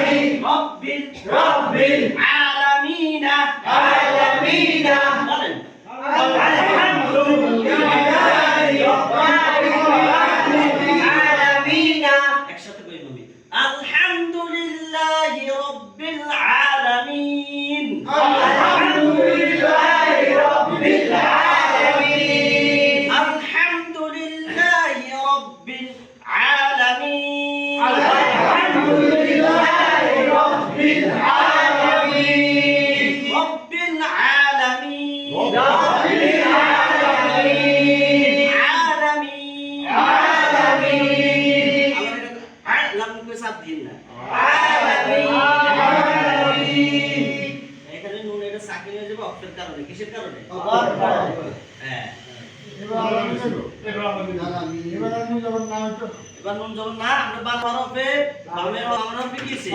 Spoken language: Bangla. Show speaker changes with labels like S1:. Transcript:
S1: রব্বিল আলামিন বলেন আলহামদুলিল্লাহি রাব্বিল আলামিন একসাথে কই নবী আলহামদুলিল্লাহি রাব্বিল আলামিন আলহামদুলিল্লাহি রাব্বিল আলামিন আলহামদুলিল্লাহি রাব্বিল আলামিন আলহামদুলিল্লাহি রাব্বিল আলামিন রাব্বিল আলামিন রাব্বিল আলামিন আলামিন আলাম কে সাথ দিন না আলামিন এখানে নুন এটা সাকিন হয়ে যাবে অক্ষরের কারণে কিসের কারণে হ্যাঁ এবার নুন যখন না আমরা বাম হরফে বামে হরফে কিছে